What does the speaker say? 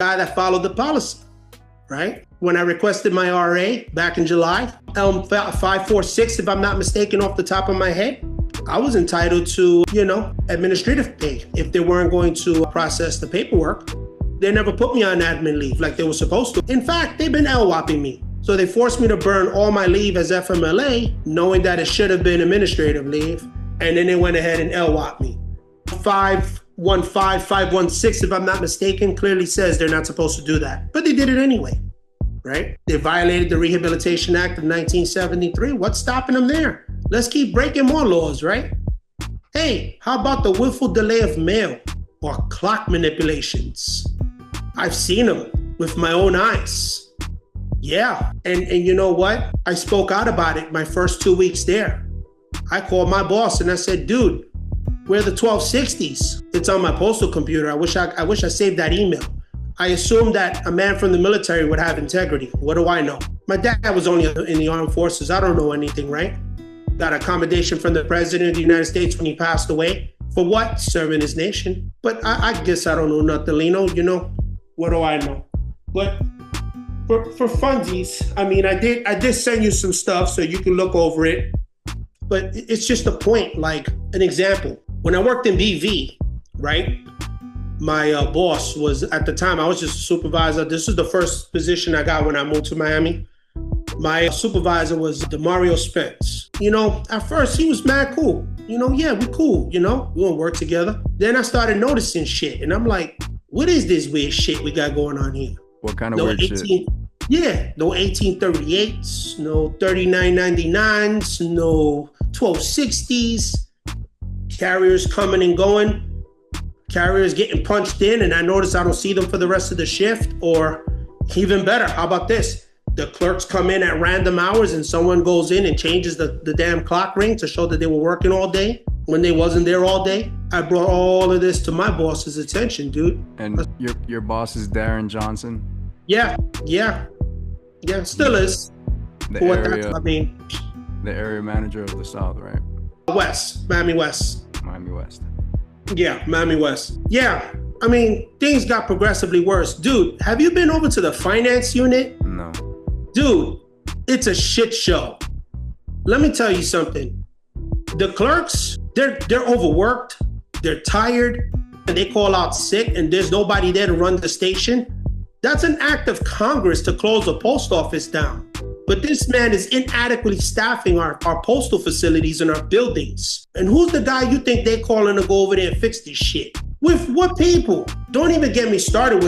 Guy that followed the policy, right? When I requested my RA back in July, 546, if I'm not mistaken, off the top of my head, I was entitled to, administrative pay if they weren't going to process the paperwork. They never put me on admin leave like they were supposed to. In fact, they've been LWOPing me. So they forced me to burn all my leave as FMLA, knowing that it should have been administrative leave. And then they went ahead and LWOP me. 515, 516, if I'm not mistaken, clearly says they're not supposed to do that. But they did it anyway, right? They violated the Rehabilitation Act of 1973. What's stopping them there? Let's keep breaking more laws, right? Hey, how about the willful delay of mail or clock manipulations? I've seen them with my own eyes. Yeah, and you know what? I spoke out about it my first 2 weeks there. I called my boss and I said, dude, where are the 1260s? It's on my postal computer. I wish I saved that email. I assumed that a man from the military would have integrity. What do I know? My dad was only in the armed forces. I don't know anything, right? Got accommodation from the president of the United States when he passed away. For what? Serving his nation. But I guess I don't know nothing, Lino. What do I know? But for funsies, I mean, I did send you some stuff so you can look over it. But it's just a point, like an example. When I worked in BV, right? My boss was, at the time, I was just a supervisor. This is the first position I got when I moved to Miami. My supervisor was Demario Spence. At first he was mad cool. Yeah, we cool, we gonna work together. Then I started noticing shit and I'm like, what is this weird shit we got going on here? What kind of weird shit? Yeah, no 1838s, no 3999s, no 1260s, carriers coming and going, carriers getting punched in, and I notice I don't see them for the rest of the shift. Or even better, how about this? The clerks come in at random hours and someone goes in and changes the damn clock ring to show that they were working all day when they wasn't there all day. I brought all of this to my boss's attention, dude. And your boss is Darren Johnson? Yeah, still is. The area manager of the South, right? Miami West. Miami West. Yeah, Miami West. Yeah, I mean, things got progressively worse. Dude, have you been over to the finance unit? No. Dude, it's a shit show. Let me tell you something. The clerks, they're overworked, they're tired, and they call out sick, and there's nobody there to run the station. That's an act of Congress to close the post office down. But this man is inadequately staffing our postal facilities and our buildings. And who's the guy you think they're calling to go over there and fix this shit? With what people? Don't even get me started with